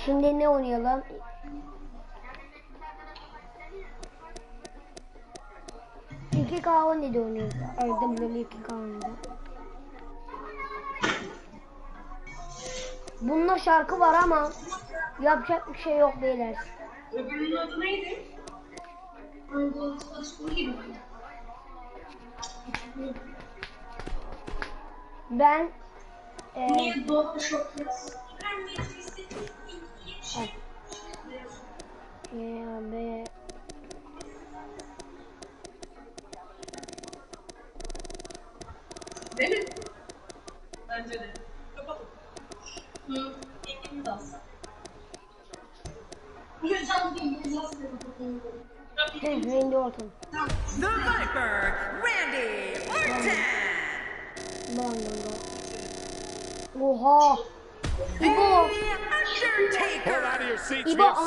Şimdi ne oynayalım? wwe2k17 oynuyoruz. wwe2k17. Bununla şarkı var ama yapacak bir şey yok beyler. Öbürünün adı neydi? Ben niye doğru şok be. Değil mi? Bence de. Kapatalım. Hı. İngiliz alsın. Randy Orton. The Viper, Randy Orton. Oha. İbo. İbo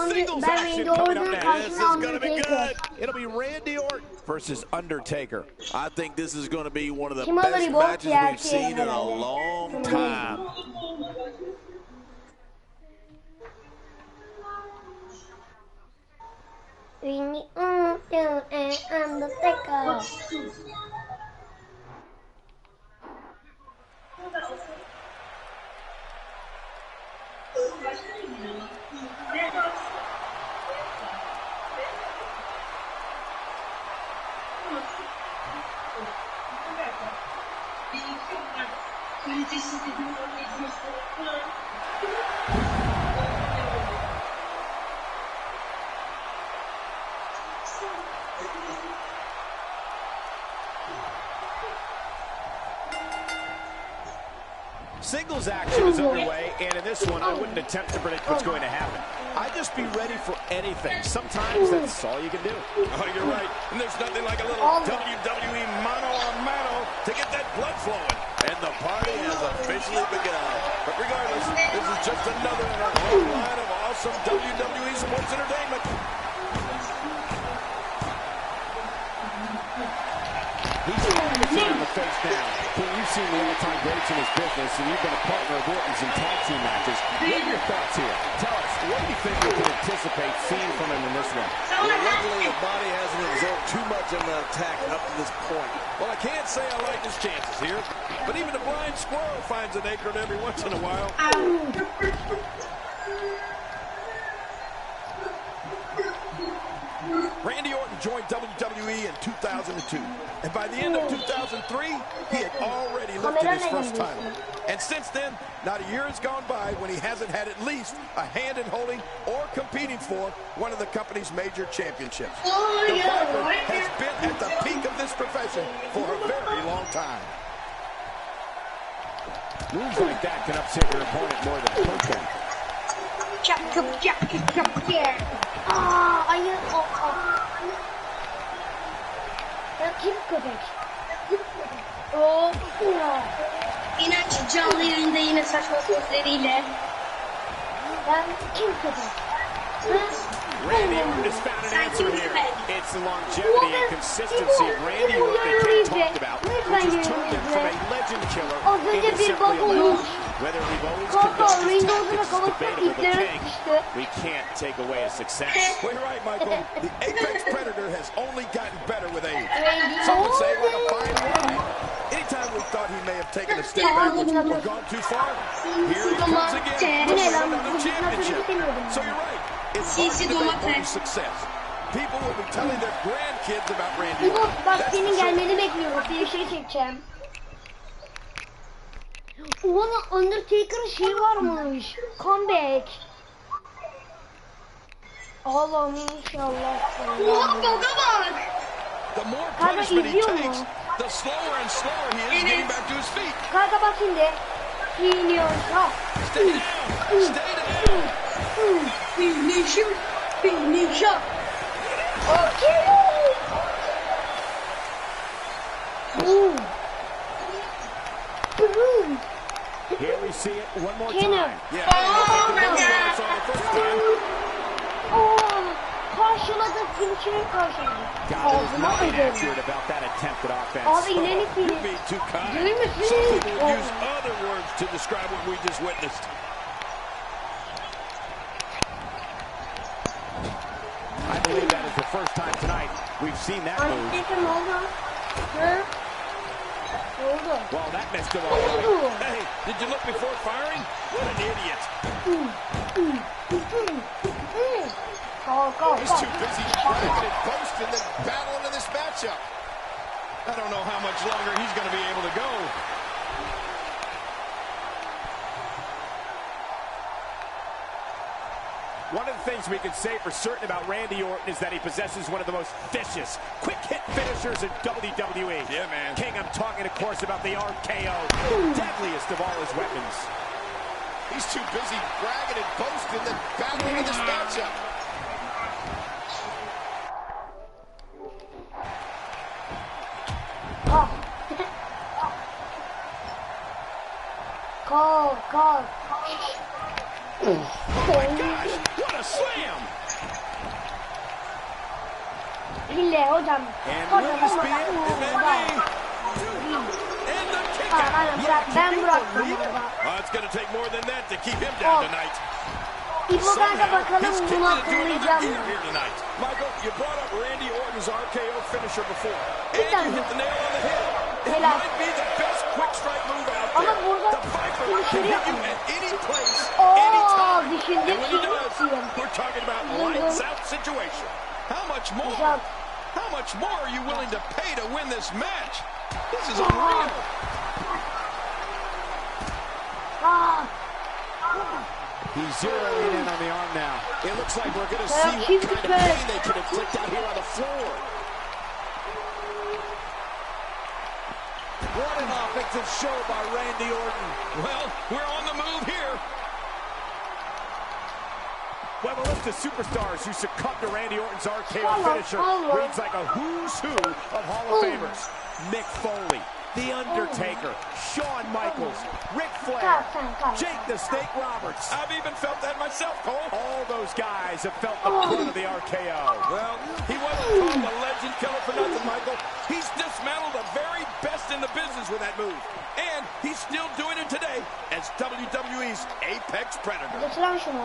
ben Randy Orton'un karşısına Undertaker. It'll be Randy Orton versus Undertaker. I think this is going to be one of the Kim alır best İbo? matches we've Gerçi seen in a herhalde. long time. Undertaker. Singles action is underway, and in this one, I wouldn't attempt to predict what's going to happen. I'd just be ready for anything. Sometimes that's all you can do. Oh, you're right. And there's nothing like a little WWE mano-a-mano to get that blood flowing. And the party has officially begun. But regardless, this is just another in our long line of awesome WWE sports entertainment. He's focusing on the face now. When you've seen the all-time greats in this business, and you've been a partner of Orton's in tag team matches, what are your thoughts here? Tell us, what do you think we can anticipate seeing from him in this one? Well, luckily, the body hasn't absorbed too much of an attack up to this point. Well, I can't say I like his chances here, but even a blind squirrel finds an acorn every once in a while. Randy Orton joined WWE in 2002, and by the end of 2003, he had already lifted his first title. And since then, not a year has gone by when he hasn't had at least a hand in holding or competing for one of the company's major championships. The Viper has been at the peak of this profession for a very long time. Moves like that can upset your opponent more than hurt them. Hayır. Rakip köpek. İnanç canlı yayında yine saçma sözleriyle. Ben kim köpek? Randy Orton has found an answer here. It's the longevity and consistency of Randy Orton that Ken talked about, which has turned him from a legend killer into simply a legend. Whether we've always convinced it's debatable, but King, we can't take away his success. Well, you're right, Michael. The Apex Predator has only gotten better with age. Some would say like a fine wine. Anytime we thought he may have taken a step backwards or gone too far, here he comes again with another championship. So you're right. It's hard to debate his success. People will be telling their grandkids about Randy İbo Orton. bak senin gelmeni bekliyorum. Bir şey çekeceğim. Oğlum Undertaker'ın şeyi varmış. Comeback. Allah'ım inşallah. Oha baba bak. The more Kanka punishment he izliyor takes, mu? the slower and slower he is getting back to his feet. Kanka bak şimdi. İniyor. Stay down. Stay down. Finisher. Here we see it one more Kenner. time. Yeah, Oh my God. saw the first time. Karşıladı. Finish'ini karşıladı. God, was Ağzıma not ödedim. inaccurate about that attempted offense. Abi ileri You're finish. being too kind. Değil mi? Some people would use other words to describe what we just witnessed. I believe that is the first time tonight we've seen that move. Antikin oldu. Hı? Oldu. Well, that missed him all right. Hey, did you look before firing? What an idiot. Go. He's too busy bragging and boasting than battling in this matchup. I don't know how much longer he's going to be able to go. One of the things we can say for certain about Randy Orton is that he possesses one of the most vicious, quick-hit finishers in WWE. Yeah, man. King, I'm talking, of course, about the RKO, the deadliest of all his weapons. He's too busy bragging and boasting than battling in this matchup. Call. Oh my gosh, what a slam! Hile hocam. And will this be it? It may be. And the kick out. Ben bıraktım Believe it? orada. Oh, it's going to take more than that to keep him down tonight. İbo kanka bakalım He's kicked bunu into another hatırlayacağım gear mı? here tonight. Michael, you brought up Randy Orton's RKO finisher before. And tane. you hit the nail on the head. It Helal. might be the best quick strike move out Ama there. burada The Viper finisheri can hit you yapmıyor. at any place, Oo, anytime. düşündüm And when he does, istiyorum. we're talking about lights out situation. How much more? Güzel. How much more are you willing to pay to win this match? This is unreal. He's zeroing in on the arm now. It looks like we're going to Well, see keep what kind the of pace. pain they can inflict out here on the floor. What an offensive show by Randy Orton. Well, we're on the move here. Well, the list of superstars who succumbed to Randy Orton's RKO finisher Follow. reads like a who's who of Hall of Famers. Mick Foley, The Undertaker, Shawn Michaels, Ric Flair, Jake the Snake Roberts. I've even felt that myself, Cole. All those guys have felt the brunt of the RKO. Well, he wasn't called the legend killer for nothing, Michael. He's dismantled the very best in the business with that move. And he's still doing it today as WWE's Apex Predator. Götüren şunu.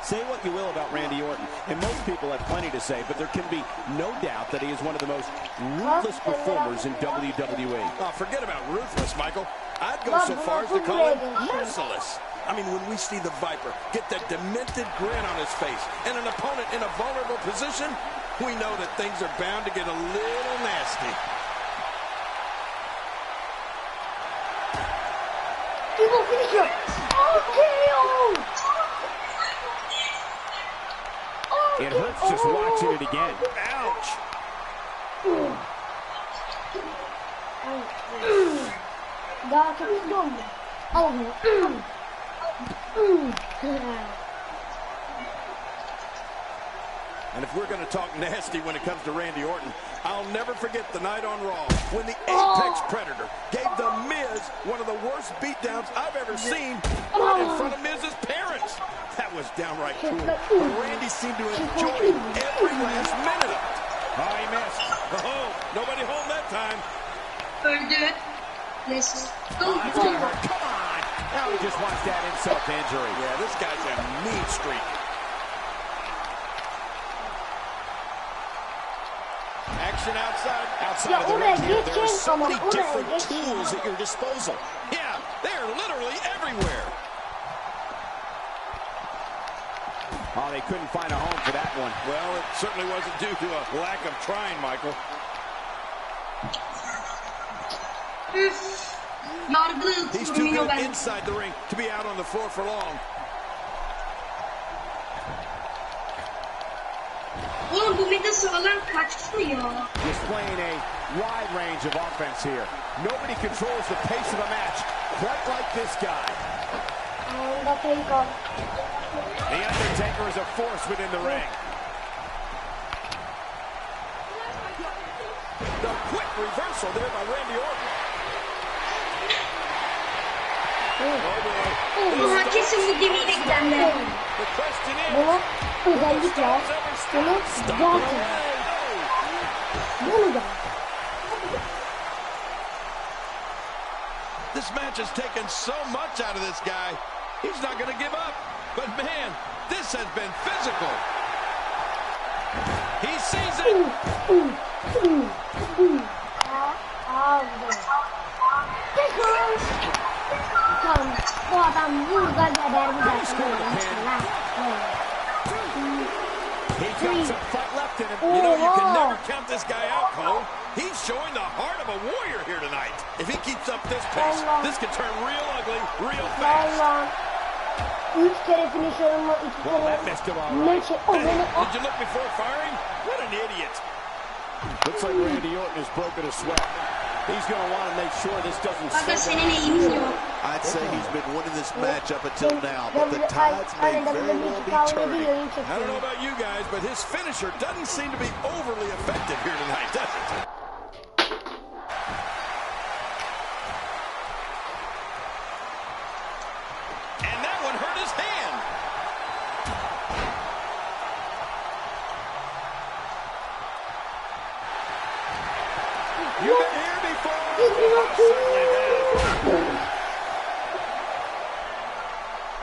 Say what you will about Randy Orton, and most people have plenty to say, but there can be no doubt that he is one of the most ruthless performers in WWE. Oh, forget about ruthless, Michael. I'd go so far as to call him merciless. I mean, when we see the Viper get that demented grin on his face and an opponent in a vulnerable position, we know that things are bound to get a little nasty. İbo finisher. RKO. It hurts just watching it again. Ouch! Daha çok hızlı oldu. Al bunu. And if we're going to talk nasty when it comes to Randy Orton, I'll never forget the night on Raw when the Apex Predator gave The Miz one of the worst beatdowns I've ever seen right in front of Miz's parents. That was downright cruel. But Randy seemed to enjoy every last minute of it. Oh, he missed. Oh, nobody home that time. Öldü. Neyse. Oh, that's gonna hurt. Come on. Now he just wants that insult to injury. Yeah, this guy's a mean streak. Action outside Ya of the oraya ring here. There are geçeceğim so ama many oraya different geçeceğim. tools at your disposal. Yeah, they're literally everywhere. Oh, they couldn't find a home for that one. Well, it certainly wasn't due to a lack of trying, Michael. Üf. Yargı He's too durmuyor good ben. inside the ring to be out on the floor for long. Oğlum bu meta sıralar kaçtı ya. Displaying a wide range of offense here. Nobody controls the pace of a match quite like this guy. Undertaker. The Undertaker is a force within the ring. The quick reversal there by Randy Orton. Oğlum kesin bu gemiyle gidenler. The question is, Bunu özellikle bunu zaten. Bunu da. this match has taken so much out of this guy. He's not going to give up. But, man, this has been physical. He sees it. Tamam, bu adam burada geberdi zaten. He's got some fight left in him. You know, you can never count this guy out, Cole. He's showing the heart of a warrior here tonight. If he keeps up this pace, this could turn real ugly real fast. 3 kere finishörümü, 2 kere meçe. O beni... Did you look before firing? What an idiot. Looks like Randy Orton has broken a sweat. He's going to want to make sure this doesn't Aga slow senin eğimin yok. I'd say he's been winning this match up until now, but the tides may very well be turning. I don't know about you guys, but his finisher doesn't seem to be overly effective here tonight, does it? And that one hurt his hand. You've been here before.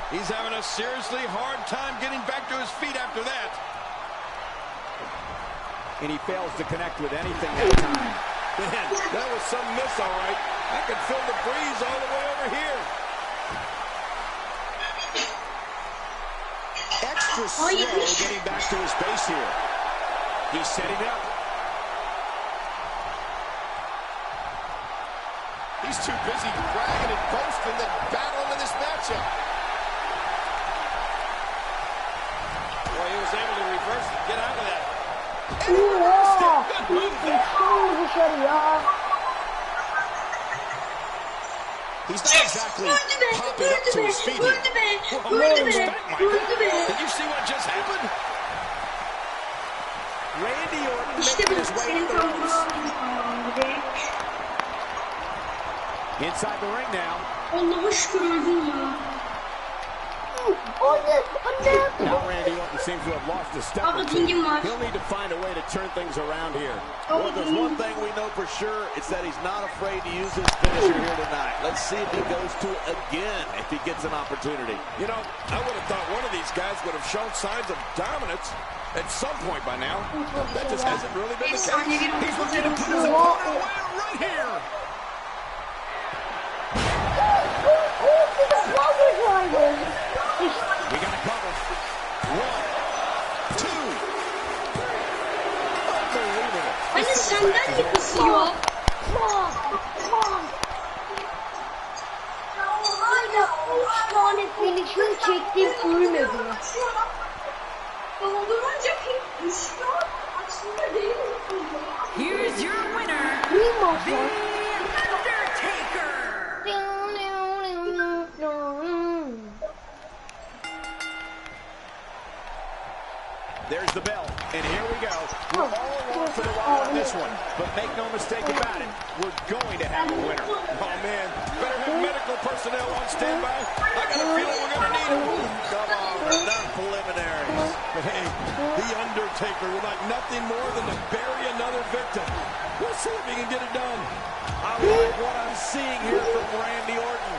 He's having a seriously hard time getting back to his feet after that. And he fails to connect with anything that time. Man, that was some miss, all right. I could feel the breeze all the way over here. Extra slow getting back to his base here. He's setting up. He's too busy bragging and boasting than battling in this matchup. Boy, he was able to reverse and get out of that. Good move there. He's not exactly popping up to his feet here. Did you see what just happened? Randy Orton İşte making bu his way senin to the ring. tam Inside the ring now. Allah'a şükür öldün ya. Now Randy Orton seems to have lost a step or Abla two. pingim var. He'll need to find a way to turn things around here. Abla Well, there's pingim. one thing we know for sure. It's that he's not afraid to use his finisher here tonight. Let's see if he goes to it again if he gets an opportunity. You know, I would have thought one of these guys would have shown signs of dominance at some point by now. That just hasn't really been the Efsane case. bir He's looking to put his oyuncu. opponent away right here. We got a cover. 1, 2. Unbelievable. Hani senden mi kısıyor? Hala 3 tane finisher çektim, ölmedi. Doldurunca pek düştü. Aslında değil. Here's your winner, Bir maç The var. Undertaker. There's the bell, and here we go. We're all along for the ride on this one, but make no mistake about it, we're going to have a winner. Oh, man. Better have medical personnel on standby. I got a feeling we're going to need them. Come on, enough preliminaries. But hey, The Undertaker would like nothing more than to bury another victim. We'll see if he can get it done. I like what I'm seeing here from Randy Orton.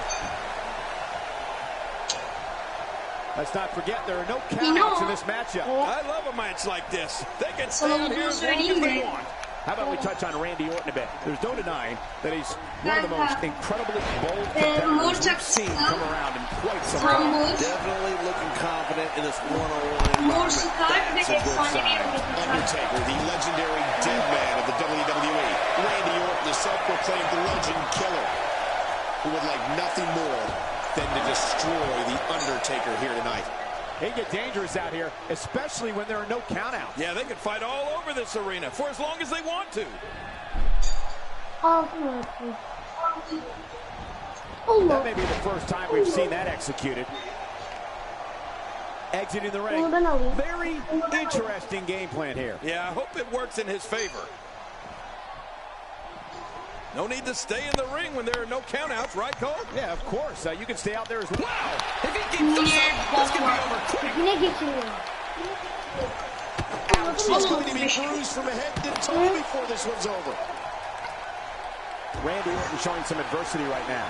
Let's not forget there are no countouts in this matchup. I love a match like this. They can stay Sana out here bunu as long as söyleyeyim they mi? want. How about we touch on Randy Orton a bit? There's no denying that he's one of the most incredibly bold competitors we've seen come around in quite some time. Sambur, Definitely looking confident in this one-on-one mor environment. sıkar ve That's a good efsane bir sign. hareket var. Undertaker, the legendary dead man of the WWE. Randy Orton, the self-proclaimed legend killer, who would like nothing more than to destroy the Undertaker here tonight. They get dangerous out here, especially when there are no countouts. Yeah, they could fight all over this arena for as long as they want to. That may be the first time we've seen that executed. Exiting the ring. Very interesting game plan here. Yeah, I hope it works in his favor. No need to stay in the ring when there are no countouts, right, Cole? Yeah, of course. You can stay out there as well. Wow! If he keeps this up, this could be over quick. Yine geçiriyor. He's going to be bruised from head to toe before this one's over. Randy Orton showing some adversity right now.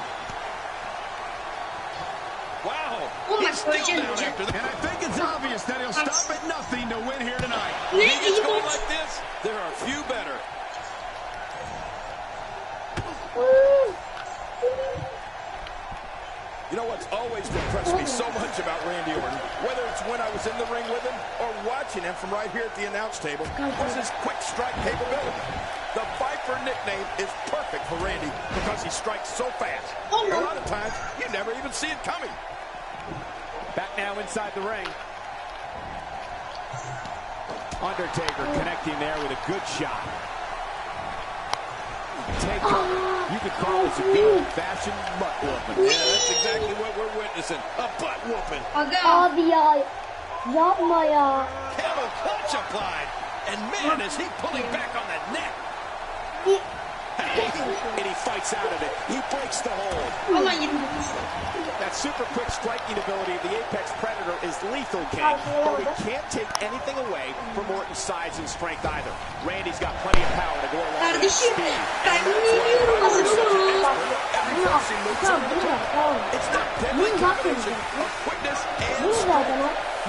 Wow. Oh my He's still God, down after that. And I think it's obvious that he'll stop at nothing to win here tonight. He gets going like this, there are few better. You know what's always impressed me so much about Randy Orton, whether it's when I was in the ring with him or watching him from right here at the announce table, was his quick strike capability. The Viper nickname is perfect for Randy because he strikes so fast. A lot of times, you never even see it coming. Back now inside the ring. Undertaker connecting there with a good shot. Taker, you could call this a good old-fashioned butt whooping. Yeah, that's exactly what we're witnessing. A butt whooping. Abi ya. Yapma ya. Camel clutch applied. And man, is he pulling back on that neck. And he fights out of it. He breaks the hold. That super quick striking ability of the Apex Predator is lethal, King. But we can't take anything away from Orton's size and strength either. Randy's got plenty of power to go along with his speed. It's that deadly combination of quickness and strength.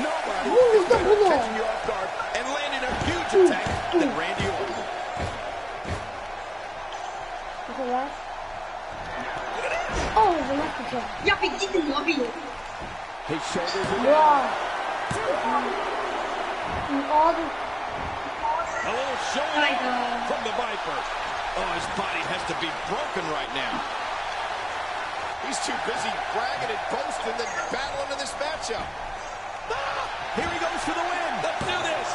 Nobody is better at catching you off guard and landing a huge attack than Randy Orton. Oh, ben yapacağım. Ya bir gidin abi. His shoulders are Ya. down. Abi. A little shoulder from the Viper. Oh, his body has to be broken right now. He's too busy bragging and boasting than battling in this matchup. Here he goes for the win. Let's do this.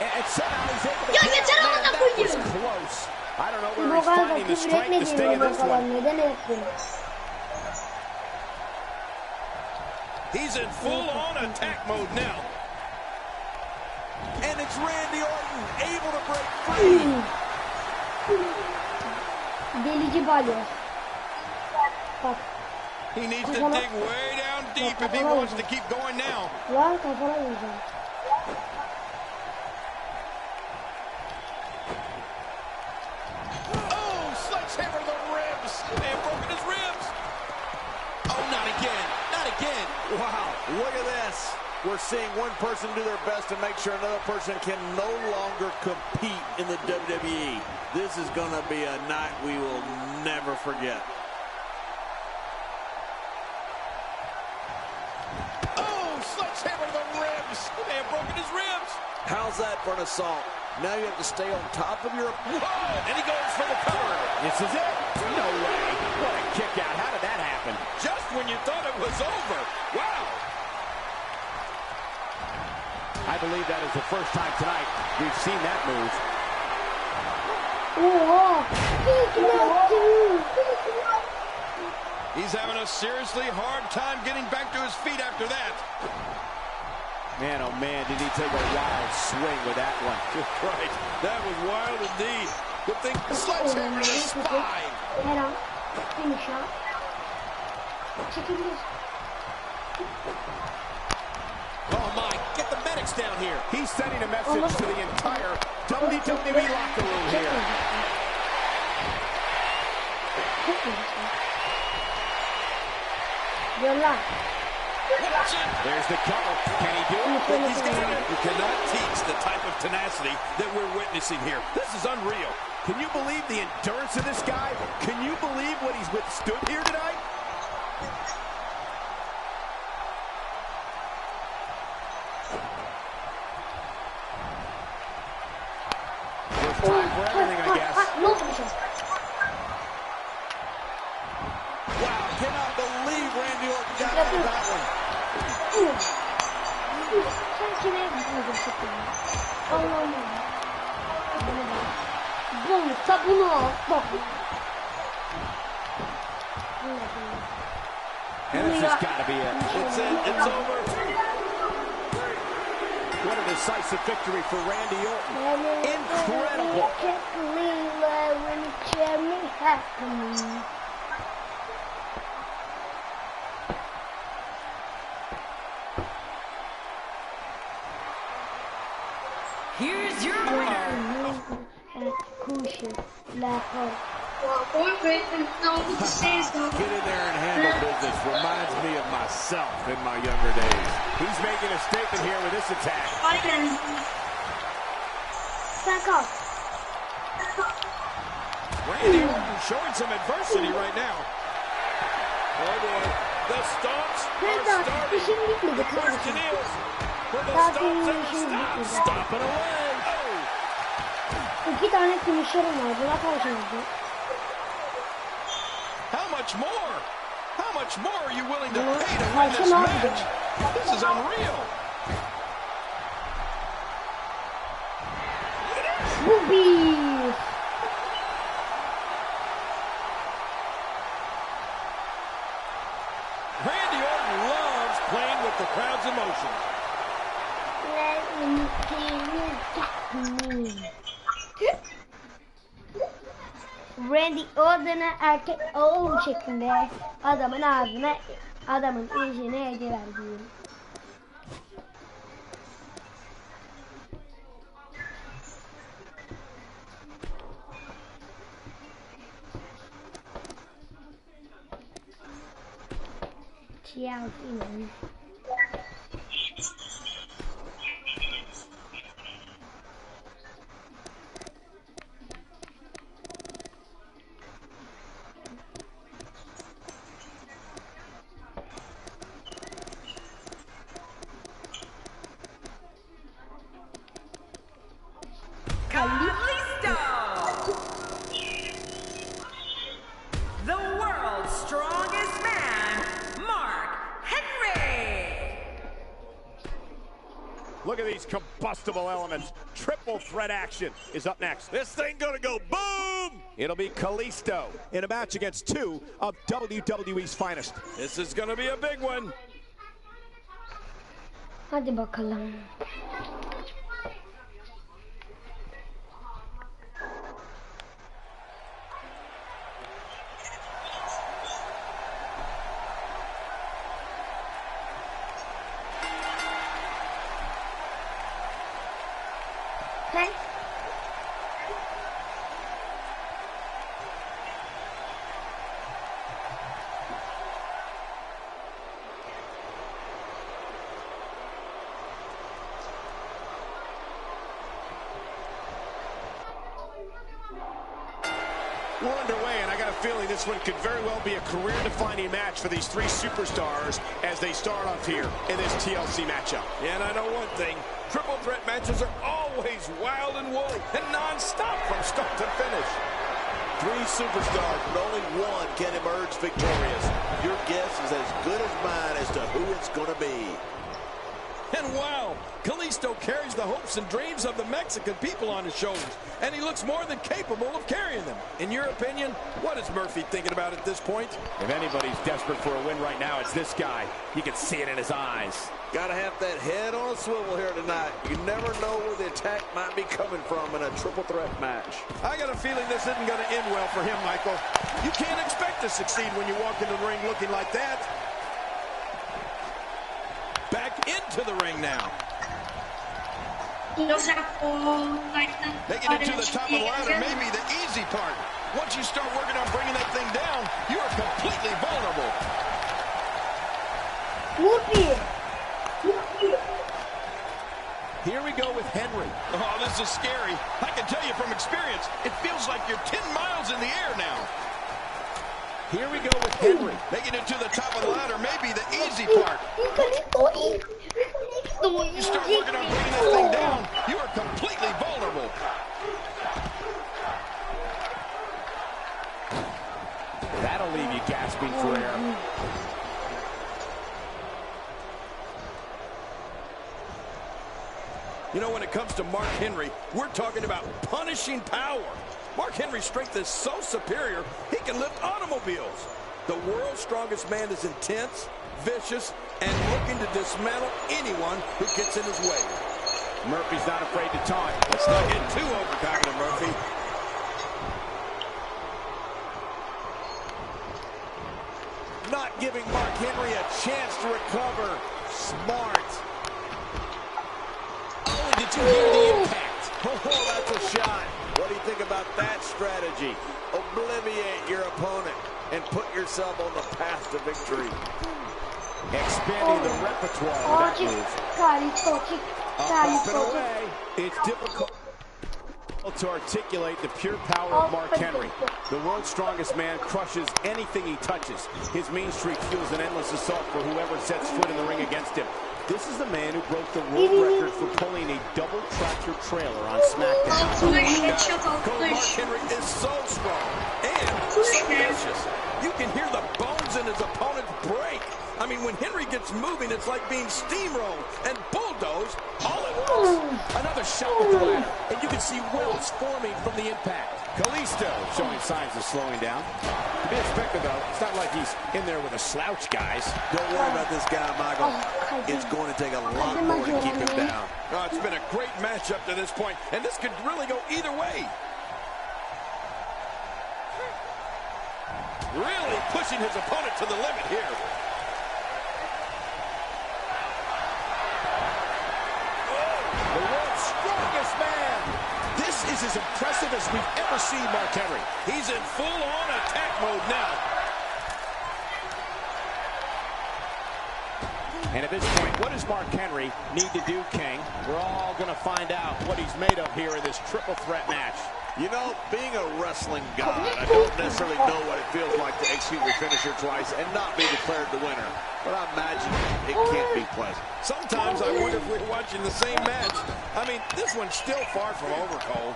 And somehow he's able to Ya get geçen it. hafta Man, that was koyuyor. close. I don't know where Bu he's kadar da finding the küfür strength to stay in etmediğim this bakalım. one. Neden ettin? He's in full-on attack mode now. And it's Randy Orton able to break free. Delici balyoz. Bak. He needs to dig way down deep if he wants to keep going now. Lan kafana vuracağım. Oh, sledgehammer to the ribs. Man, broken his ribs. Oh, not again. Not again. Wow, look at this. We're seeing one person do their best to make sure another person can no longer compete in the WWE. This is going to be a night we will never forget. Oh, sledgehammer to the ribs. Man, broken his ribs. How's that for an assault? Now you have to stay on top of your... Whoa, and he goes for the cover. This is it. No way. What a kick out. How did that happen? Just when you thought it was over. Wow. I believe that is the first time tonight we've seen that move. He's having a seriously hard time getting back to his feet after that. Man, oh man, did he take a wild swing with that one. Right, that was wild indeed. Good thing, sledgehammer to the spine. Her an finish up. Çekebilir. Oh my, get the medics down here. He's sending a message to the entire WWE locker room here. Yolla. There's the cover. Can he do it? He's got it. You cannot teach the type of tenacity that we're witnessing here. This is unreal. Can you believe the endurance of this guy? Can you believe what he's withstood here tonight? First time for everything, I guess. Ne olmuş? Wow, cannot believe Randy Orton got out of that one. Sen kime gidiyorsun? Allah'ım. Bulmuşsa bunu al. Bak. And this has got to be it. It's it. It's over. What a decisive victory for Randy Orton. Incredible. Here's your winner. Get in there and handle business. Reminds me of myself in my younger days. He's making a statement here with this attack. Back up. Randy Orton showing some adversity right now. Oh boy, the stomps are starting. İşim bitmedi Question kardeşim. is, will the Daha stomps senin ever işin stop? bitmedi. Stomping away. Oh. 2 tane finisher'ım var. Buna karşıladı. How much more? How much more are you willing to Bunu pay to win karşı this ne match? yapacak? This is unreal. Bu bir. Randy Orton loves playing with the crowd's emotions. Randy Orton'a erkek oğul şeklinde adamın ağzına, adamın işine ediver diyeyim. Chelsea. Kalisto! The world's strongest man, Mark Henry! Look at these combustible elements. Triple threat action is up next. This thing gonna go boom! It'll be Kalisto in a match against 2 of WWE's finest. This is gonna be a big one. Hadi bakalım. Sen We're underway, and I got a feeling this one could very well be a career-defining match for these 3 superstars as they start off here in this TLC matchup. And I know one thing, triple threat matches are always wild and woolly and non-stop from start to finish. 3 superstars, but only one can emerge victorious. Your guess is as good as mine as to who it's going to be. And wow, Kalisto carries the hopes and dreams of the Mexican people on his shoulders, and he looks more than capable of carrying them. In your opinion, what is Murphy thinking about at this point? If anybody's desperate for a win right now, it's this guy. You can see it in his eyes. Got to have that head on a swivel here tonight. You never know where the attack might be coming from in a triple threat match. I got a feeling this isn't going to end well for him, Michael. You can't expect to succeed when you walk into the ring looking like that. Back into the ring now. Making it to the top of the ladder may be the easy part. Once you start working on bringing that thing down, you are completely vulnerable. Whoopie. Here we go with Henry. Oh, this is scary. I can tell you from experience, it feels like you're 10 miles in the air now. Here we go with Henry. Making it to the top of the ladder may be the easy part. You start working on bringing that thing down, you are completely vulnerable. That'll leave you gasping for air. You know, when it comes to Mark Henry, we're talking about punishing power. Mark Henry's strength is so superior, he can lift automobiles. The world's strongest man is intense, vicious, and looking to dismantle anyone who gets in his way. Murphy's not afraid to taunt. Let's not get too overconfident, Murphy. Not giving Mark Henry a chance to recover. Smart. Oh, did you hear the impact? Oh, that's a shot. What do you think about that strategy? Obliviate your opponent and put yourself on the path to victory. Expanding the repertoire with that move. Up and away. It's difficult to articulate the pure power of Mark Henry. The world's strongest man crushes anything he touches. His mean streak fuels an endless assault for whoever sets foot in the ring against him. This is the man who broke the world record for pulling a double tractor trailer on SmackDown. Mark Henry is so strong and so vicious. You can hear the bones in his opponent's break. I mean, when Henry gets moving, it's like being steamrolled and bulldozed all at once. Another shot with the ladder, and you can see welts forming from the impact. Kalisto showing signs of slowing down. To be expected, though, it's not like he's in there with a slouch, guys. Don't worry about this guy, Michael. It's going to take a lot more to keep him down. Oh, it's been a great match up to this point, and this could really go either way. Really pushing his opponent to the limit here. The world's strongest man. This is as impressive as we've ever seen Mark Henry. He's in full-on attack mode now. And at this point, what does Mark Henry need to do, King? We're all going to find out what he's made of here in this triple threat match. You know, being a wrestling god, I don't necessarily know what it feels like to execute your finisher twice and not be declared the winner. But I imagine it can't be pleasant. Sometimes I wonder if we're watching the same match. I mean, this one's still far from over, Cole.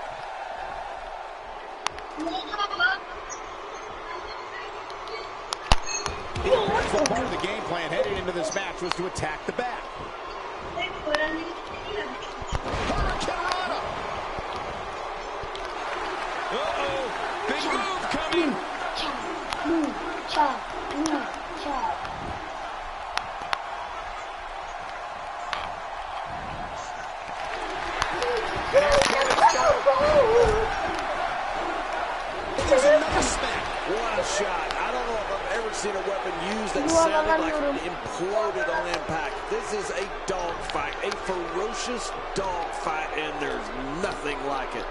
Part of the game plan heading into this match was to attack the back. Uh-oh, big move coming. There's another smack. What a shot. I don't know if I've ever seen a weapon used that sounded like it imploded on impact. This is a dogfight, a ferocious dogfight, and there's nothing like it.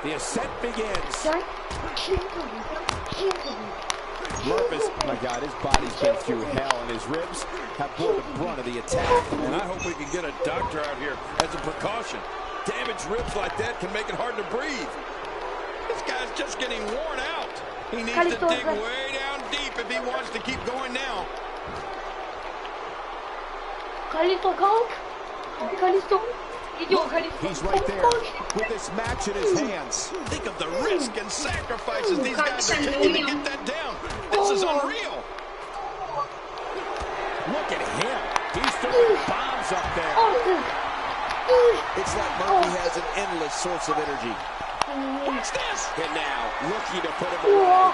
The ascent begins. Murphys, my God, his body's been through hell, and his ribs have borne the brunt of the attack. And I hope we can get a doctor out here as a precaution. Damaged ribs like that can make it hard to breathe. This guy's just getting worn out. He needs to dig way down deep if he wants to keep going now. Kalisto, kalk. Kalisto. He's right there with this match in his hands. Think of the risk and sacrifices these guys are taking to get that down. This is unreal. Look at him. He's throwing bombs up there. It's like Murphy has an endless source of energy. Watch this. And now, looking to put him away.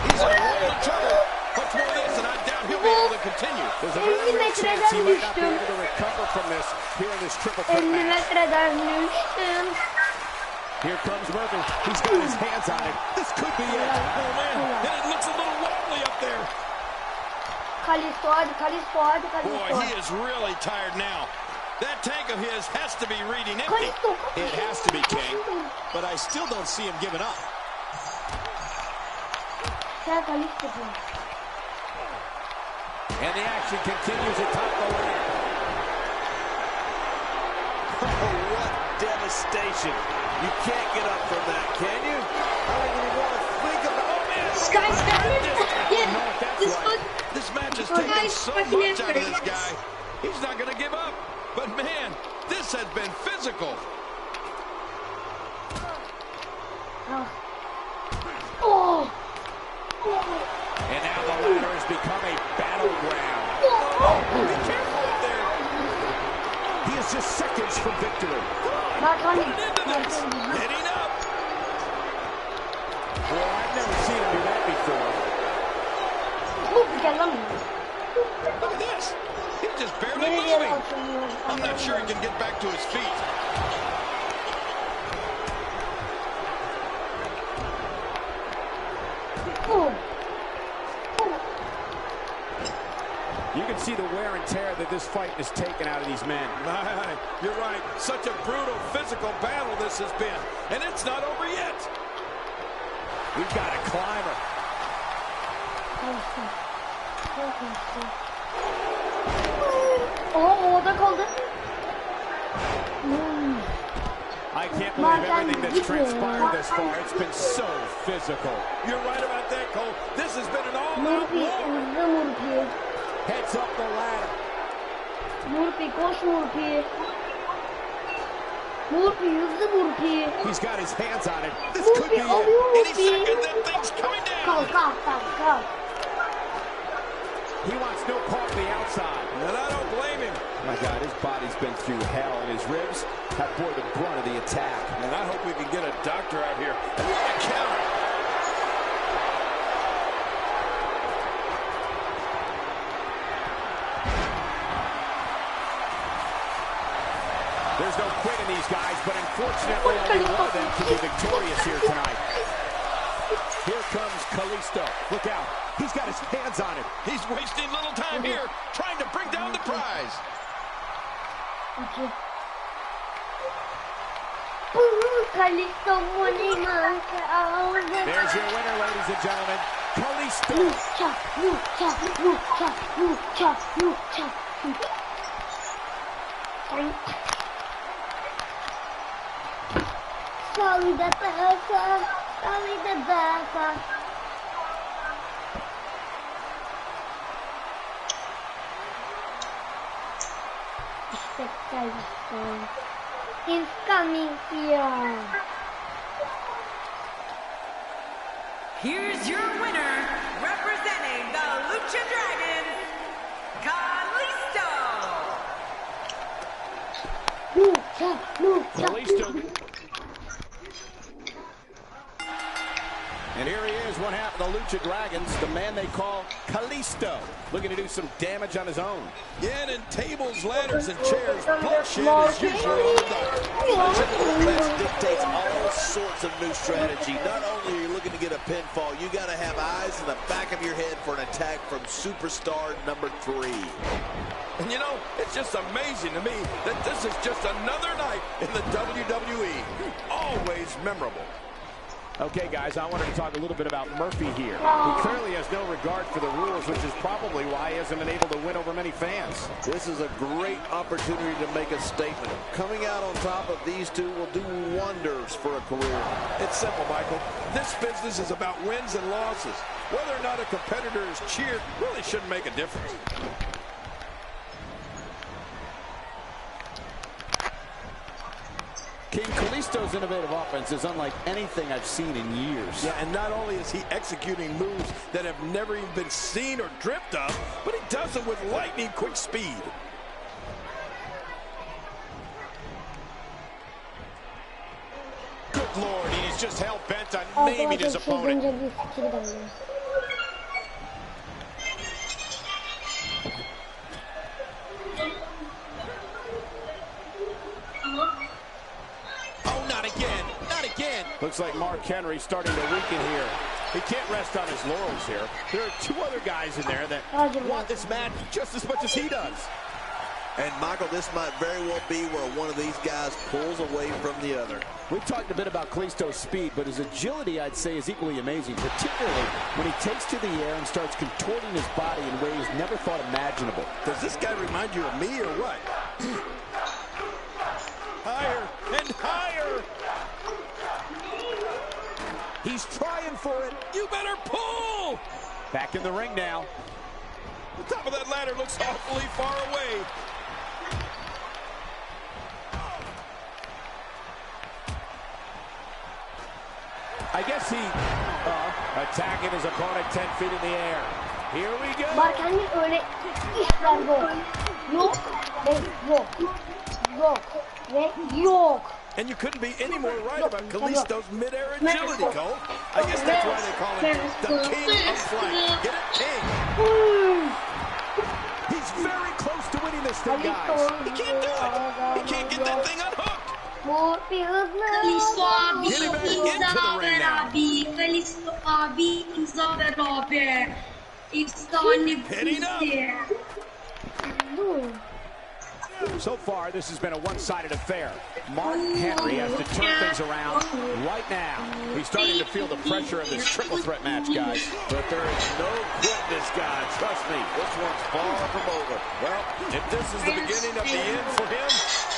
He's in a world of trouble. Much more of this, and I doubt he'll be able to continue. There's a very real chance he might not be able to recover from this here in this triple threat match. Here comes Murphy. He's got his hands on it. This could be it. Oh, man. And it looks a little wobbly up there. Boy, he is really tired now. That tank of his has to be reading empty. It has to be, King. But I still don't see him giving up. And the action continues atop the ladder. Oh, what devastation. You can't get up from that, can you? I don't even want to think about it. Oh, man. This match has taken so much out of this guy. He's not going to give up. But, man, this has been physical. And now the ladder has become a battleground. Oh, be careful up there. He is just seconds from victory. Put it into this. Heading up. Well, I've never seen him do that before. Look at this. He's just barely moving. I'm not sure he can get back to his feet. You can see the wear and tear that this fight has taken out of these men. You're right. Such a brutal physical battle this has been. And it's not over yet. We've got a climber. Oh, orada kaldı. I can't believe everything that's transpired this far. It's been so physical. You're right about that, Cole. This has been an all-out Murphy, war. hızlı Murphy. Heads up the ladder. Murphy, koş Murphy. Murphy, hızlı Murphy. He's got his hands on it. This could Murphy, be alıyor it. Any Murphy. second, that thing's coming down. Kalk. He wants no part of the outside. And I don't blame him. My God, his body's been through hell, and his ribs have bore the brunt of the attack. And I hope we can get a doctor out here. And what a counter. There's no quitting these guys, but unfortunately, only one of them can be victorious here tonight. Here comes Kalisto. Look out. He's got his hands on it. He's wasting little time here, trying to bring down the prize. Kalisto There's your winner, ladies and gentlemen. Kalisto. İşte Kalisto. He's coming here. Here's your winner, representing the Lucha Dragons, Kalisto. Kalisto. And here he is, one half of the Lucha Dragons, the man they call Kalisto, looking to do some damage on his own. Yeah, and in tables, ladders, and chairs, bloodshed is usually on the door. That dictates all sorts of new strategy. Not only are you looking to get a pinfall, you got to have eyes in the back of your head for an attack from superstar number 3. And you know, it's just amazing to me that this is just another night in the WWE. Always memorable. Okay, guys, I wanted to talk a little bit about Murphy here. He clearly has no regard for the rules, which is probably why he hasn't been able to win over many fans. This is a great opportunity to make a statement. Coming out on top of these two will do wonders for a career. It's simple, Michael. This business is about wins and losses. Whether or not a competitor is cheered really shouldn't make a difference. King Kalisto's innovative offense is unlike anything I've seen in years. Yeah, and not only is he executing moves that have never even been seen or dreamt of, but he does them with lightning quick speed. Good Lord, he's just hell-bent on naming his opponent. Looks like Mark Henry starting to weaken here. He can't rest on his laurels here. There are two other guys in there that want this match just as much as he does. And, Michael, this might very well be where one of these guys pulls away from the other. We've talked a bit about Kalisto's speed, but his agility, I'd say, is equally amazing, particularly when he takes to the air and starts contorting his body in ways never thought imaginable. Does this guy remind you of me or what? Higher and higher. He's trying for it. You better pull. Back in the ring now. The top of that ladder looks awfully far away. I guess he attacking his opponent 10 feet in the air. Here we go. Barken'in öyle işler yok. Yok ve yok. Yok ve yok. And you couldn't be any more right about Kalisto's mid-air agility, Cole. I guess that's why they call him the king of flight. Get it, king. He's very close to winning this thing, guys. He can't do it. He can't get that thing unhooked. Kalisto abi ikimizle beraber. Kalisto abi ikimizle beraber. Hitting up. So far, this has been a one-sided affair. Mark Henry has to turn things around right now. He's starting to feel the pressure of this triple threat match, guys. But there is no quitting this guy. Trust me, this one's far from over. Well, if this is the beginning of the end for him,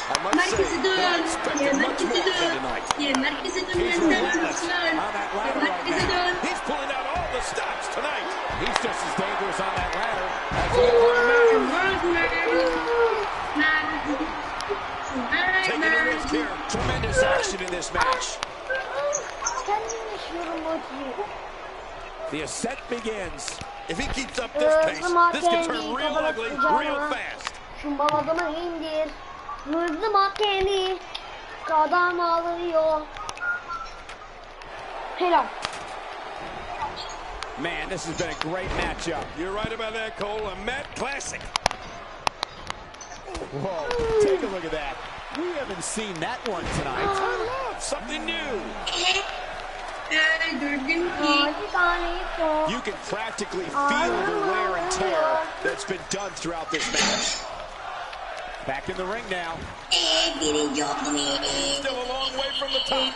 I must say, I expected much more from tonight. He's relentless on that ladder right now. He's pulling out all the stops tonight. He's just as dangerous on that ladder as he is on the mat. Taking a risk here. Tremendous action in this match. The ascent begins. If he keeps up this pace, this can turn real ugly real fast. Şumbaladımı indir. Hızlı makeni. Kadam alıyor. Helal. Man, this has been a great matchup. You're right about that, Cole. A mat classic. Whoa, take a look at that. We haven't seen that one tonight. I love something new. You can practically feel the wear and tear that's been done throughout this match. Back in the ring now. Still a long way from the top.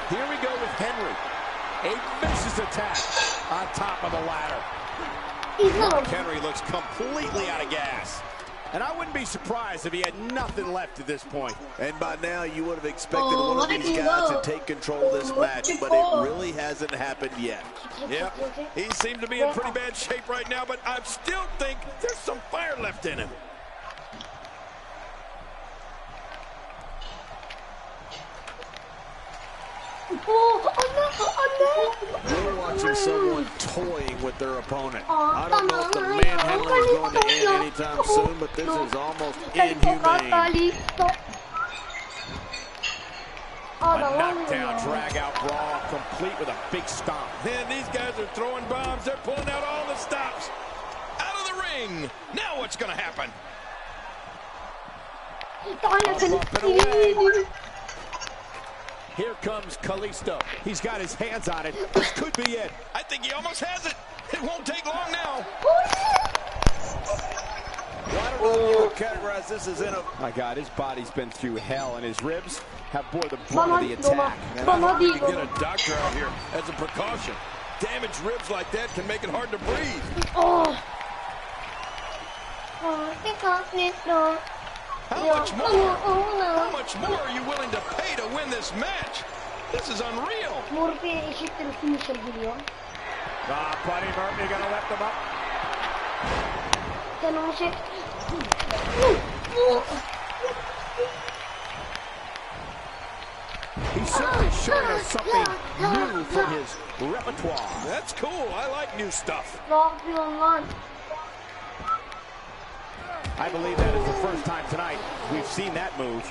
Here we go with Henry. A vicious attack on top of the ladder. Mark Henry looks completely out of gas. And I wouldn't be surprised if he had nothing left at this point. And by now, you would have expected one of these guys to take control of this match, but it really hasn't happened yet. Yep, he seemed to be in pretty bad shape right now, but I still think there's some fire left in him. We're watching someone toying with their opponent. I don't know if the manhandler is going to end anytime soon, but this is almost inhumane. A knockdown, drag-out brawl, complete with a big stomp. Man, these guys are throwing bombs. They're pulling out all the stops. Out of the ring. Now what's going to happen? Here comes Kalisto. He's got his hands on it. This could be it. I think he almost has it. It won't take long now. Well, I don't know if you would categorize this as in a... My God, his body's been through hell, and his ribs have bore the brunt of the attack. And I hope we can get a doctor out here as a precaution. Damaged ribs like that can make it hard to breathe. How much more are you willing to pay to win this match? This is unreal. Buddy Murphy gonna lift him up. He's certainly showing us something new from his repertoire. That's cool. I like new stuff. I believe that is the first time tonight we've seen that move.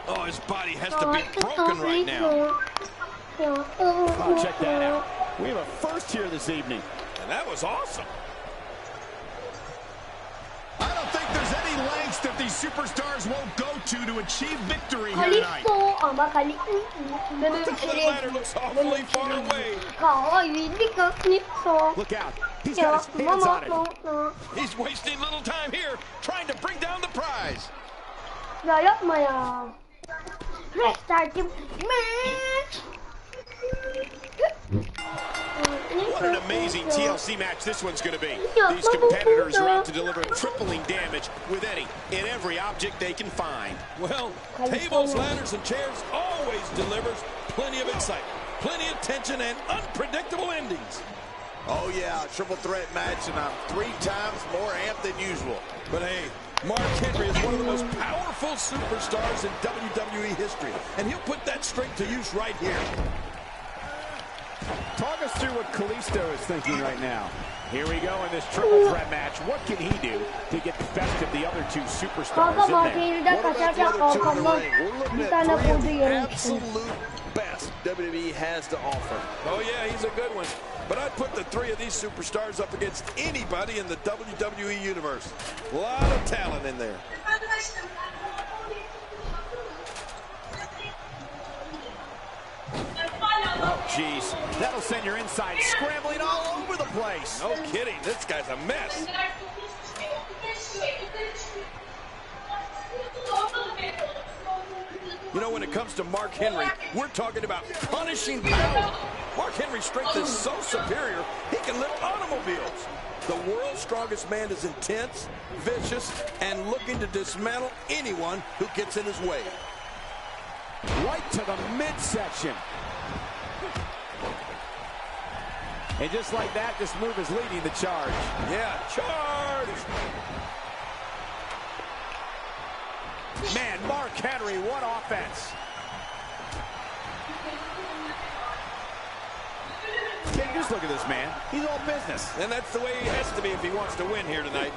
Oh, his body has to be broken right now. Oh, check that out. We have a first here this evening. And that was awesome. I don't think there's any lengths that these superstars won't go to achieve victory here tonight. The ladder looks awfully far away. Look out. He's got his hands on it. He's wasting little time here trying to bring down the prize. Ya yapma ya. Restart'im. What an amazing TLC match this one's going to be. These competitors are out to deliver crippling damage with any and every object they can find. Well, tables, ladders, and chairs always delivers plenty of excitement, plenty of tension, and unpredictable endings. Oh, yeah, triple threat match, and I'm 3 times more amped than usual. But hey, Mark Henry is one of the most powerful superstars in WWE history, and he'll put that strength to use right here. Talk us through what Kalisto is thinking right now. Here we go in this triple threat match. What can he do to get the best of the other 2 superstars in there? What about the other 2 in the ring? We're looking at 3 of the absolute best WWE has to offer. Oh, yeah, he's a good one. But I'd put the 3 of these superstars up against anybody in the WWE Universe. A lot of talent in there. Oh, geez. That'll send your inside scrambling all over the place. No kidding. This guy's a mess. You know, when it comes to Mark Henry, we're talking about punishing power. Mark Henry's strength is so superior, he can lift automobiles. The world's strongest man is intense, vicious, and looking to dismantle anyone who gets in his way. Right to the midsection. And just like that, this move is leading the charge. Yeah, charge! Man, Mark Henry, what offense. Just look at this man. He's all business. And that's the way he has to be if he wants to win here tonight.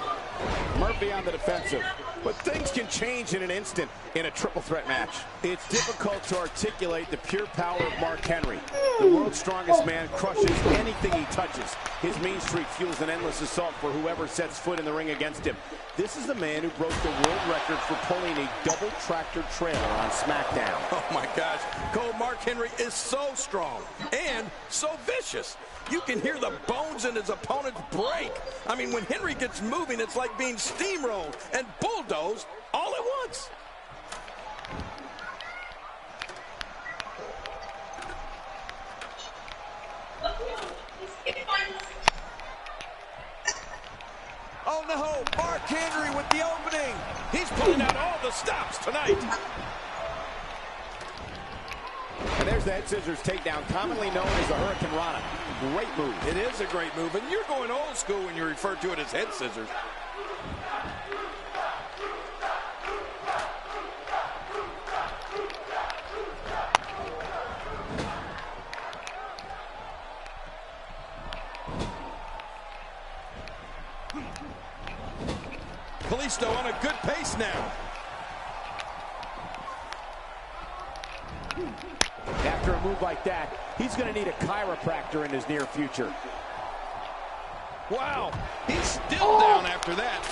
Murphy on the defensive. But things can change in an instant in a triple threat match. It's difficult to articulate the pure power of Mark Henry. The world's strongest man crushes anything he touches. His mean streak fuels an endless assault for whoever sets foot in the ring against him. This is the man who broke the world record for pulling a double tractor trailer on SmackDown. Oh my gosh, Cole, Mark Henry is so strong and so vicious. You can hear the bones in his opponents break. I mean, when Henry gets moving, it's like being steamrolled and bulldozed all at once. Oh no, Mark Henry with the opening. He's pulling out all the stops tonight. And there's the head scissors takedown, commonly known as the Hurricane Rana. Great move. It is a great move, and you're going old school when you refer to it as head scissors. Kalisto on a good pace now. After a move like that, he's going to need a chiropractor in his near future. Wow, he's still down after that.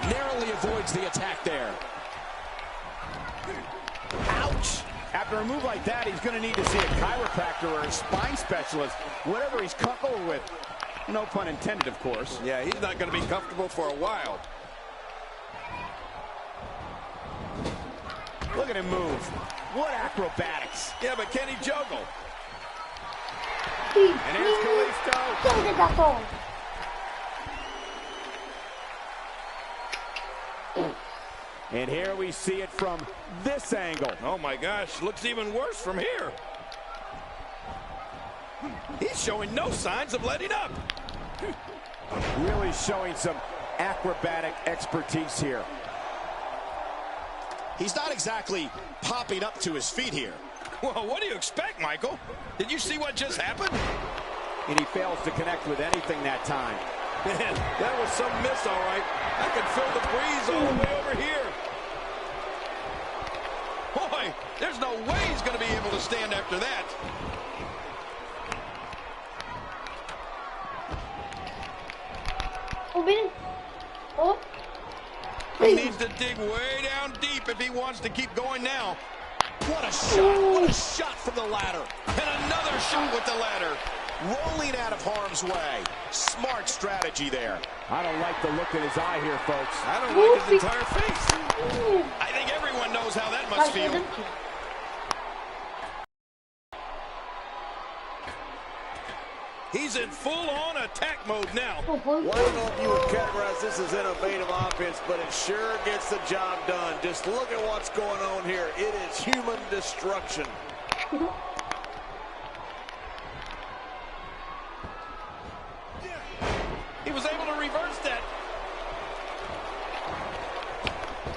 Narrowly avoids the attack there. Ouch! After a move like that, he's going to need to see a chiropractor or a spine specialist, whatever he's comfortable with. No pun intended, of course. Yeah, he's not going to be comfortable for a while. Look at him move. What acrobatics. Yeah, but can he juggle? And here's Kalisto. And here we see it from this angle. Oh my gosh, looks even worse from here. He's showing no signs of letting up. Really showing some acrobatic expertise here. He's not exactly popping up to his feet here. Well, what do you expect, Michael? Did you see what just happened? And he fails to connect with anything that time. Man, that was some miss, all right. I can feel the breeze all the way over here. Boy, there's no way he's going to be able to stand after that. Oh. He needs to dig way down deep if he wants to keep going now. What a shot. What a shot from the ladder. And another shot with the ladder. Rolling out of harm's way. Smart strategy there. I don't like the look in his eye here, folks. I don't like his entire face. I think everyone knows how that must feel. He's in full-on attack mode now. Well, I don't know if you would categorize this as innovative offense, but it sure gets the job done. Just look at what's going on here. It is human destruction. He was able to reverse that.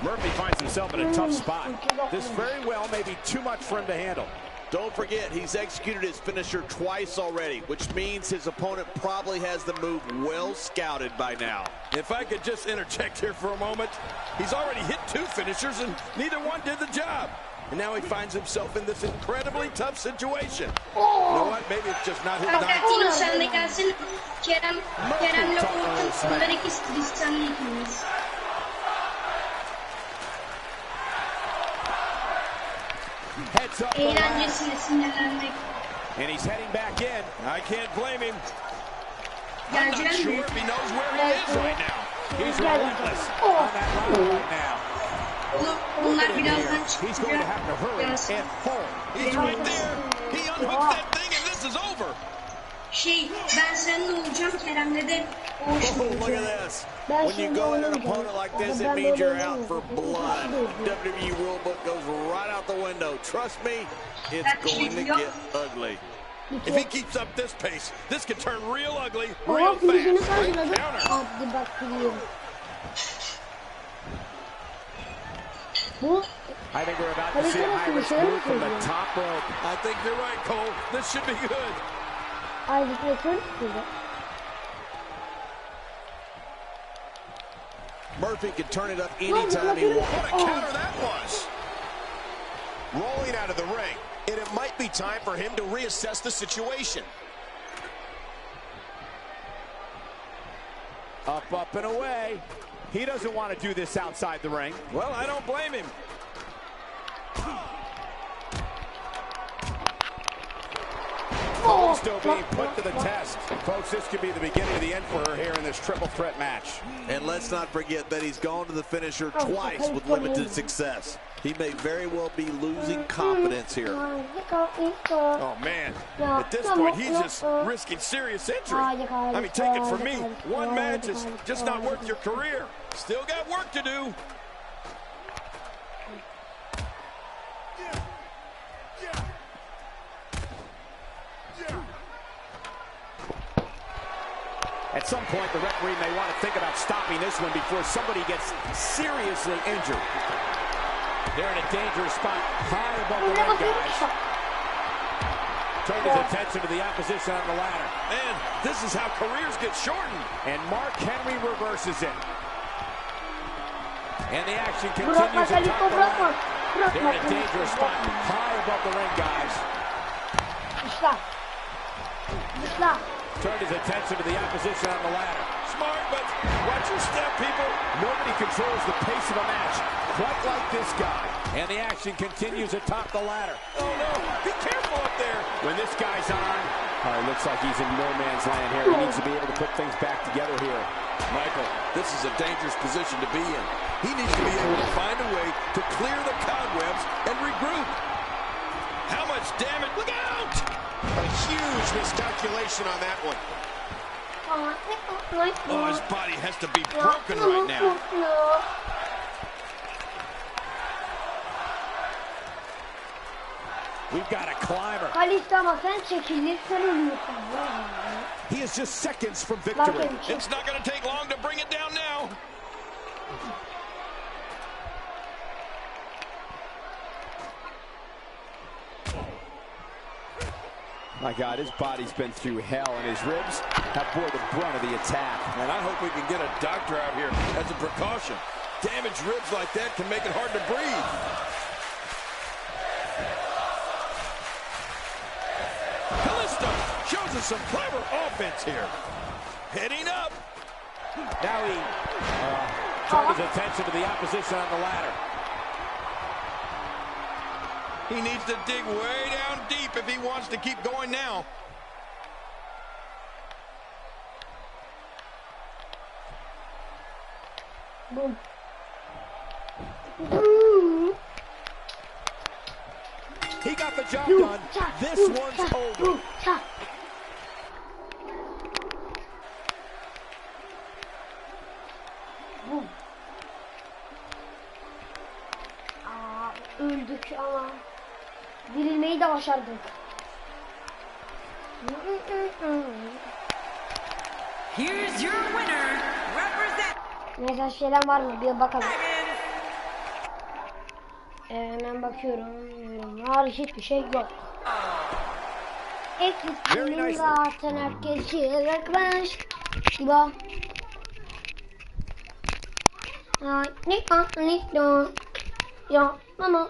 Murphy finds himself in a tough spot. This very well may be too much for him to handle. Don't forget, he's executed his finisher twice already, which means his opponent probably has the move well scouted by now. If I could just interject here for a moment, he's already hit 2 finishers and neither one did the job. And now he finds himself in this incredibly tough situation. You know what? Maybe it's just not his night. Tino sen de gelsin. Kerem'le Umut'un bunlar ikisi biz seninle ikimiz. Heads up. Eğlencesine sinirlenmek. And he's heading back in. I can't blame him. I'm not sure if he knows where he is right now. He's relentless on that line right now. Bunlar birazdan He's going to have to hurry and pull. He's right there. He unhooks that thing and this is over. Ben seninle olacağım, Kerem'le de Oh, look at this. When you go at an opponent like this, it means you're out for blood. WWE rulebook goes right out the window. Trust me, it's going to get ugly. If he keeps up this pace, this could turn real ugly real fast. Great counter. Hadi bakayım. Bu I think we're about to see a high-risk move from the top rope. I think you're right, Cole. This should be good. Murphy can turn it up anytime he wants. What a counter that was. Rolling out of the ring, and it might be time for him to reassess the situation. Up, and away. He doesn't want to do this outside the ring. Well, I don't blame him. Cole's still being put to the test. Folks, this could be the beginning of the end for her here in this triple threat match. And let's not forget that he's gone to the finisher twice with limited success. He may very well be losing confidence here. Oh, man. At this point, he's just risking serious injury. I mean, take it from me. One match is just not worth your career. Still got work to do. At some point, the referee may want to think about stopping this one before somebody gets seriously injured. They're in a dangerous spot, high above the ring, guys. Turn his attention to the opposition on the ladder. Man, this is how careers get shortened. And Mark Henry reverses it. And the action continues at top of the ladder. They're in a dangerous spot, high above the ring, guys. Turn his attention to the opposition on the ladder. Smart, but watch your step, people. Nobody controls the pace of a match quite like this guy. And the action continues atop the ladder. Oh, no. Be careful up there. When this guy's on, it looks like he's in no man's land here. He needs to be able to put things back together here. Michael, this is a dangerous position to be in. He needs to be able to find a way to clear the cobwebs and regroup. How much damage? Look out! A huge miscalculation on that one. Oh, his body has to be broken right now. We've got a climber. He is just seconds from victory. It's not going to take long to bring it down now. My God, his body's been through hell, and his ribs have bore the brunt of the attack. And I hope we can get a doctor out here as a precaution. Damaged ribs like that can make it hard to breathe. Callisto shows us some clever offense here. Heading up. Now he turned his attention to the opposition on the ladder. He needs to dig way down deep if he wants to keep going now. Boom. He got the job done. This one's over. Öldük ama dirilmeyi de başardık. Here's your winner, represent. Mesela şeyler var mı? Bir bakalım. Hemen bakıyorum. Hiçbir şey yok. Eksikliğim zaten herkes yaklaş. İba. Ya mama.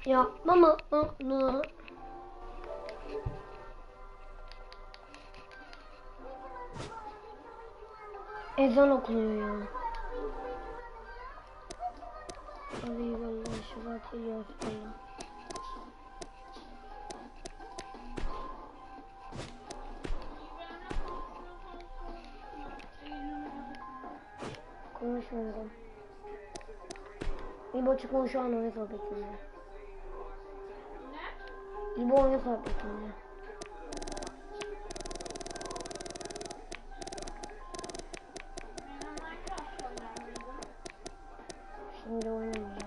Yapmam onu. Ezan okunuyor ya. Konuşmuyorum. İbo çıkma şu an oyun sohbetinde. İbo oyun sohbetinde. Şimdi oynayacağım.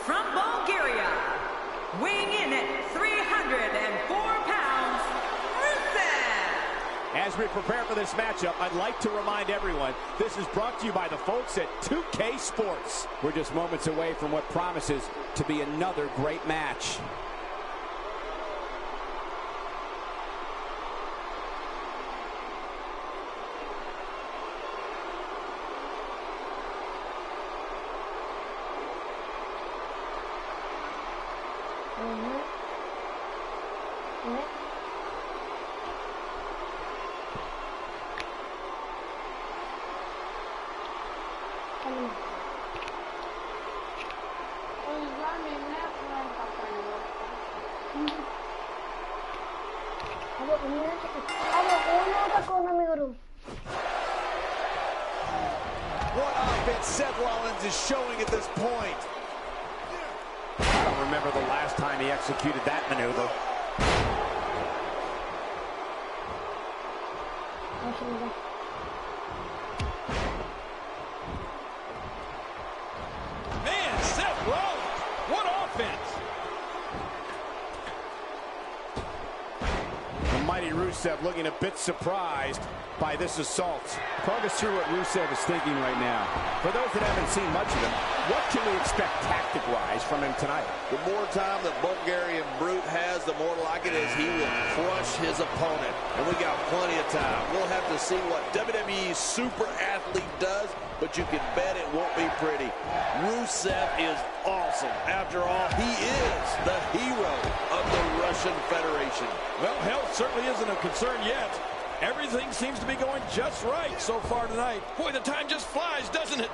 From Bulgaria, weighing in at 304 pounds, Rusev. As we prepare for this matchup, I'd like to remind everyone, this is brought to you by the folks at 2K Sports. We're just moments away from what promises to be another great match. What offense Seth Rollins is showing at this point. I don't remember the last time he executed that maneuver. Man, Seth Rollins, what offense! The mighty Rusev looking a bit surprised by this assault. Talk us through what Rusev is thinking right now. For those that haven't seen much of him, what can we expect tactic-wise from him tonight? The more time the Bulgarian Brute has, the more like it is he will crush his opponent. And we got plenty of time. We'll have to see what WWE's super athlete does, but you can bet it won't be pretty. Rusev is awesome. After all, he is the hero of the Russian Federation. Well, health certainly isn't a concern yet. Everything seems to be going just right so far tonight. Boy, the time just flies, doesn't it?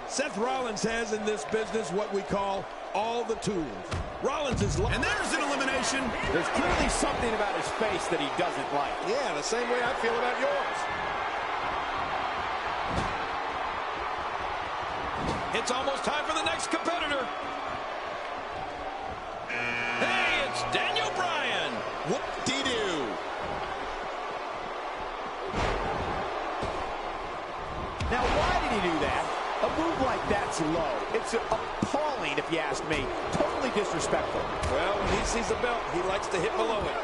Seth Rollins has in this business what we call all the tools. Rollins is... And there's an elimination. There's clearly something about his face that he doesn't like. Yeah, the same way I feel about yours. It's almost time for the next competitor. Hey, it's Daniel Bryan. Whoop-dee-doo. Now, why did he do that? A move like that's low. It's appalling, if you ask me. Totally disrespectful. Well, when he sees the belt, he likes to hit below it.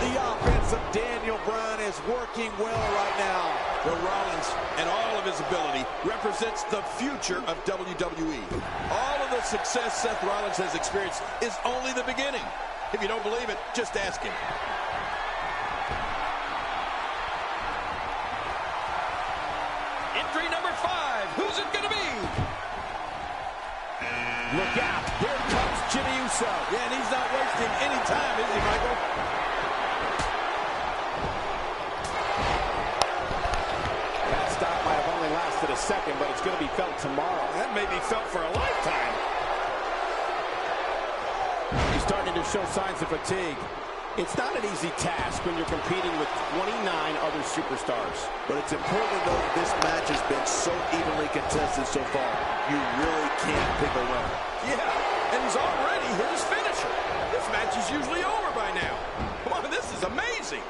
The offense of Daniel Bryan is working well right now. Well, Rollins and all of his ability represents the future of WWE. All of the success Seth Rollins has experienced is only the beginning. If you don't believe it, just ask him. Entry number 5. Who's it going to be? Look out. Here comes Jimmy Uso. Yeah, and he's not wasting any time, is he, Michael? That stop might have only lasted a a second, but it's going to be felt tomorrow. That may be felt for a lifetime. He's starting to show signs of fatigue. It's not an easy task when you're competing with 29 other superstars. But it's important to know that this match has been so evenly contested so far. You really can't pick a winner. Yeah, and he's already hit his finisher. This match is usually over by now. Come on, this is amazing.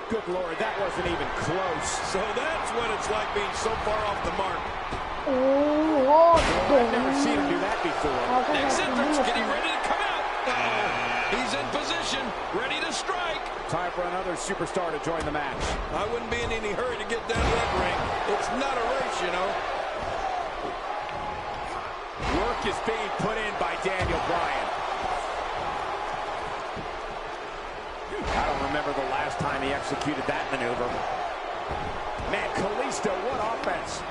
Good Lord, that wasn't even close. So that's what it's like being so far off the mark. Oh, I've never seen him do that before. Next entrance, getting ready to come out. He's in position, ready to strike. Time for another superstar to join the match. I wouldn't be in any hurry to get down to that ring. It's not a race, you know. Work is being put in by Daniel Bryan. I don't remember the last time he executed that maneuver. Man, Kalisto, what offense.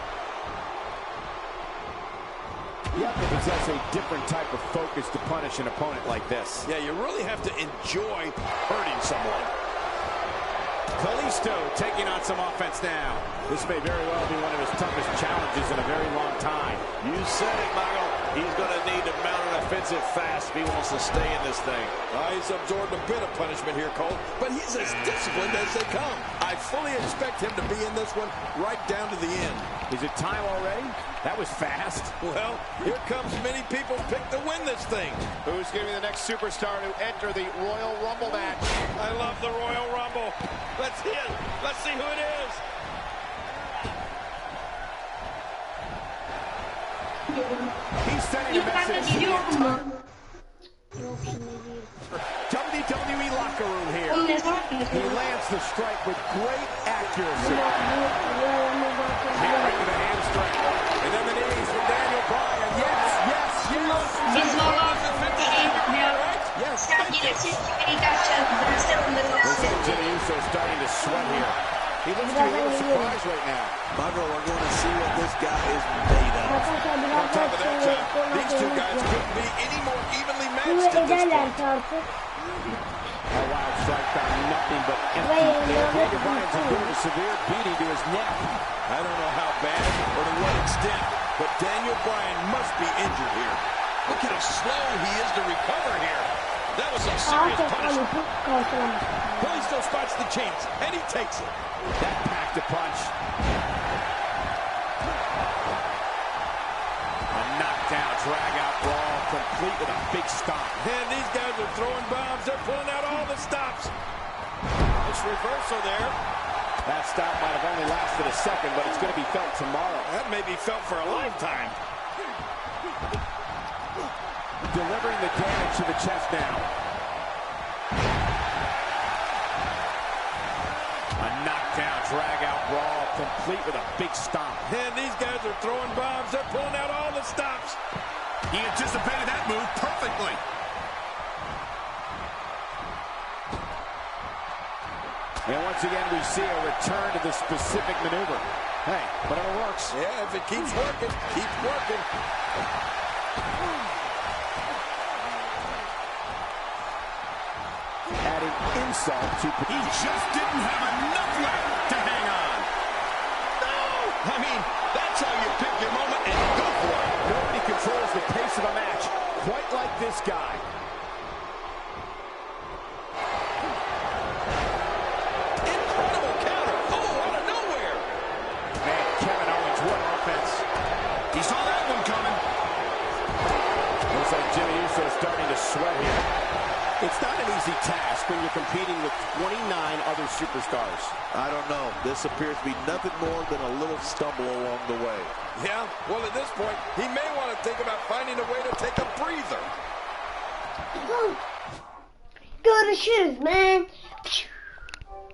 You have to possess a different type of focus to punish an opponent like this. Yeah, you really have to enjoy hurting someone. Kalisto taking on some offense now. This may very well be one of his toughest challenges in a very long time. You said it, Michael. He's going to need to mount an offensive fast if he wants to stay in this thing. He's absorbed a bit of punishment here, Cole, but he's as disciplined as they come. I fully expect him to be in this one right down to the end. Is it time already? That was fast. Well, here comes many people pick to win this thing. Who's going to be the next superstar to enter the Royal Rumble match? I love the Royal Rumble. Let's see it. Let's see who it is. He's sending a message. WWE locker room here. He lands the strike with great accuracy. Right to the hamstring. And then the knees from Daniel Bryan. Yes, yes, yes. Jimmy Uso starting to sweat here. He looks to be a little surprised right now. Michael, we're going to see what this guy is made of. On top of that, John, these two guys couldn't be any more evenly matched at this point. A wild strike found nothing but empty air. Daniel Bryan's endured a severe beating to his neck. I don't know how bad or to what extent, but Daniel Bryan must be injured here. Look at how slow he is to recover here. That was some serious punishment. Billy still spots the chance, and he takes it. That packed a punch. A knockdown, drag-out brawl, complete with a big stomp. And these guys are throwing bombs. They're pulling out all the stops. It's reversal there. That stop might have only lasted a second, but it's going to be felt tomorrow. That may be felt for a lifetime. Delivering the damage to the chest now. A knockdown, drag-out brawl, complete with a big stomp. And these guys are throwing bombs. They're pulling out all the stops. He anticipated that move perfectly. And once again, we see a return to the specific maneuver. Hey, but it works. Yeah, if it keeps working, keep working. Adding insult to... He just didn't have enough left to hang on. No! I mean, that's how you pick your moment and go for it. Nobody controls the pace of a match quite like this guy. Incredible counter. Oh, out of nowhere. Man, Kevin Owens, what offense. He saw that one coming. Looks like Jimmy Uso is starting to sweat here. It's not an easy task when you're competing with 29 other superstars. I don't know. This appears to be nothing more than a little stumble along the way. Yeah, well, at this point, he may want to think about finding a way to take a breather. Görüşürüz man.